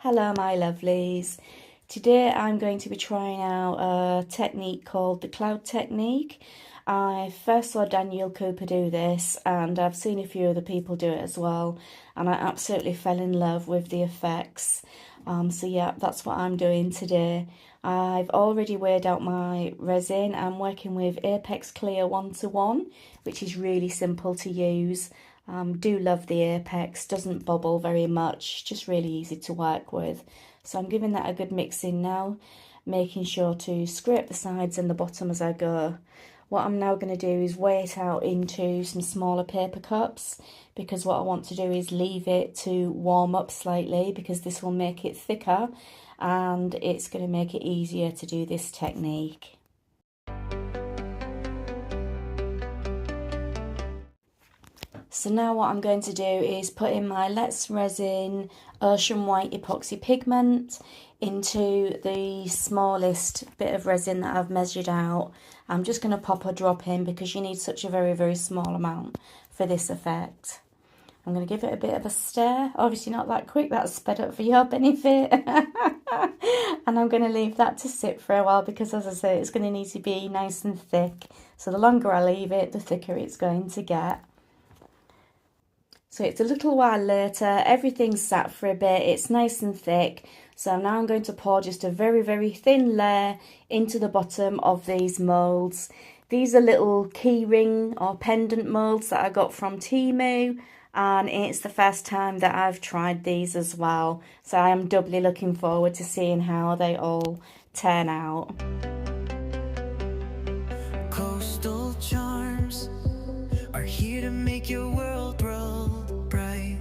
Hello my lovelies. Today I'm going to be trying out a technique called the cloud technique. I first saw Daniel Cooper do this and I've seen a few other people do it as well, and I absolutely fell in love with the effects. So yeah, that's what I'm doing today. I've already weighed out my resin. I'm working with Apex Clear 1:1, which is really simple to use. Do love the Apex, doesn't bubble very much, just really easy to work with. So I'm giving that a good mix in now, making sure to scrape the sides and the bottom as I go. What I'm now going to do is weigh it out into some smaller paper cups, because what I want to do is leave it to warm up slightly, because this will make it thicker and it's going to make it easier to do this technique. So now what I'm going to do is put in my Let's Resin Ocean White epoxy pigment into the smallest bit of resin that I've measured out. I'm just going to pop a drop in because you need such a very small amount for this effect. I'm going to give it a bit of a stir, obviously not that quick, that's sped up for your benefit. And I'm going to leave that to sit for a while because, as I say, it's going to need to be nice and thick. So the longer I leave it, the thicker it's going to get. So it's a little while later, everything's sat for a bit, it's nice and thick. So now I'm going to pour just a very thin layer into the bottom of these moulds. These are little key ring or pendant moulds that I got from Temu, and it's the first time that I've tried these as well. So I am doubly looking forward to seeing how they all turn out. Coastal charms are here to make your world roll bright.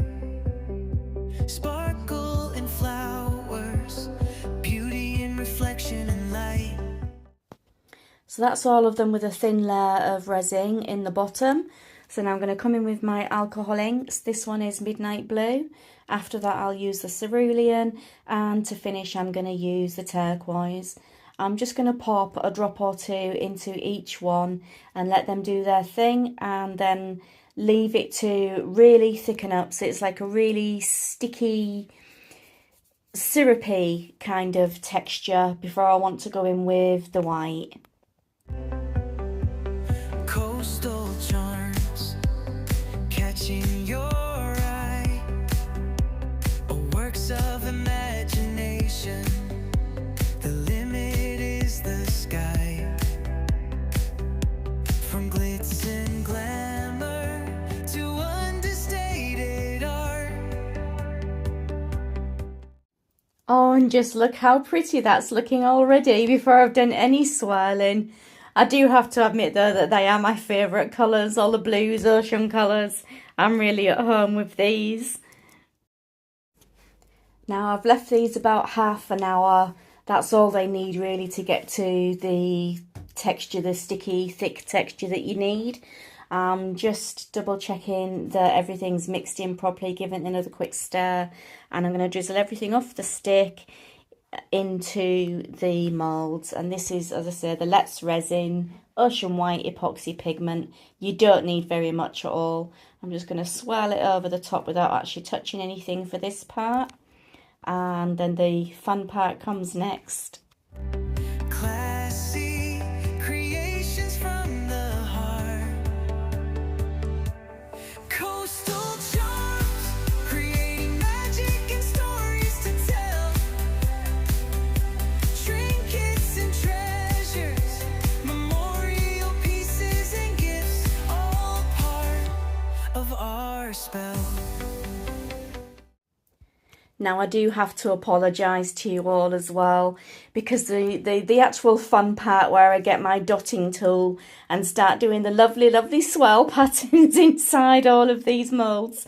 Sparkle and flowers, beauty and reflection and light. So that's all of them with a thin layer of resin in the bottom. So now I'm going to come in with my alcohol inks. This one is Midnight Blue. After that I'll use the cerulean, and to finish I'm going to use the turquoise. I'm just going to pop a drop or two into each one and let them do their thing, and then leave it to really thicken up so it's like a really sticky, syrupy kind of texture before I want to go in with the white. Coastal charms catching your eye, a works of imagination. The limit is the sky. From glitz and glamour to understated art. Oh, and just look how pretty that's looking already before I've done any swirling. I do have to admit though that they are my favourite colours, all the blues, ocean colours. I'm really at home with these. Now I've left these about half an hour. That's all they need really to get to the texture, the sticky, thick texture that you need. Just double checking that everything's mixed in properly, giving it another quick stir, and I'm going to drizzle everything off the stick into the moulds. And this is, as I say, the Let's Resin Ocean White epoxy pigment. You don't need very much at all. I'm just going to swirl it over the top without actually touching anything for this part, and then the fun part comes next. Classy creations from the heart. Coastal charms creating magic and stories to tell. Trinkets and treasures, memorial pieces and gifts, all part of our spell. Now I do have to apologise to you all as well, because the actual fun part where I get my dotting tool and start doing the lovely swirl patterns inside all of these moulds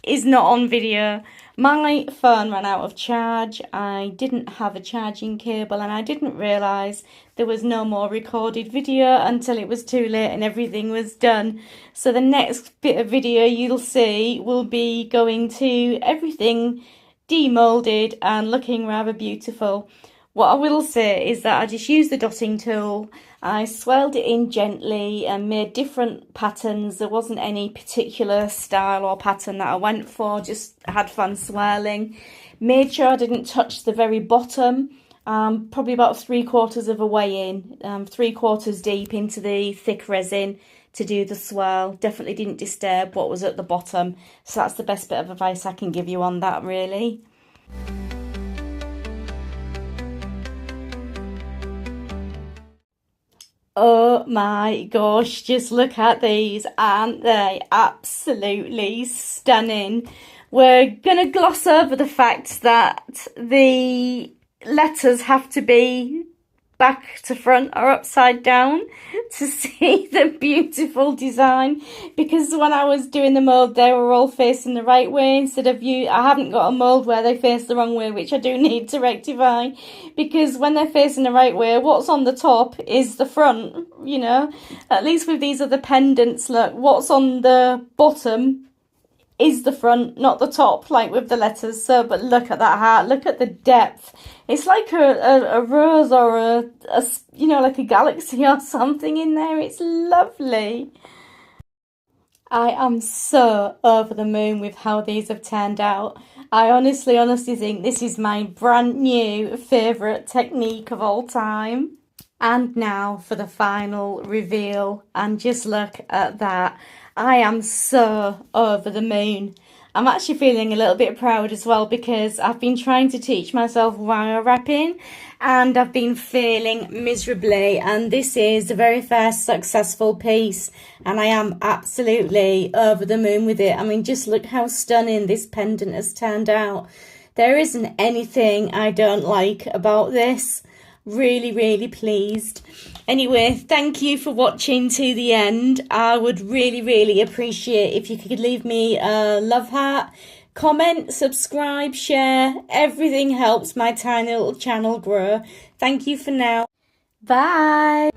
is not on video. My phone ran out of charge, I didn't have a charging cable, and I didn't realise there was no more recorded video until it was too late and everything was done. So the next bit of video you'll see will be going to everything demolded and looking rather beautiful. What I will say is that I just used the dotting tool. I swirled it in gently and made different patterns. There wasn't any particular style or pattern that I went for, just had fun swirling. Made sure I didn't touch the very bottom. Probably about 3/4 of a way in, 3/4 deep into the thick resin to do the swirl. Definitely didn't disturb what was at the bottom. So that's the best bit of advice I can give you on that, really. Oh my gosh, just look at these, aren't they absolutely stunning? We're gonna gloss over the fact that the letters have to be back to front or upside down to see the beautiful design, because when I was doing the mould they were all facing the right way instead of I haven't got a mould where they face the wrong way, which I do need to rectify, because when they're facing the right way, what's on the top is the front, you know. At least with these other pendants, look, what's on the bottom is the front, not the top, like with the letters. So, but look at that heart, look at the depth. It's like a rose or a you know, like a galaxy or something in there. It's lovely. I am so over the moon with how these have turned out. I honestly think this is my brand new favourite technique of all time. And now for the final reveal, and just look at that. I am so over the moon. I'm actually feeling a little bit proud as well, because I've been trying to teach myself wire wrapping and I've been failing miserably, and this is the very first successful piece and I am absolutely over the moon with it. I mean, just look how stunning this pendant has turned out. There isn't anything I don't like about this. Really pleased. Anyway, thank you for watching to the end. I would really appreciate if you could leave me a love heart, comment, subscribe, share. Everything helps my tiny little channel grow. Thank you for now. Bye.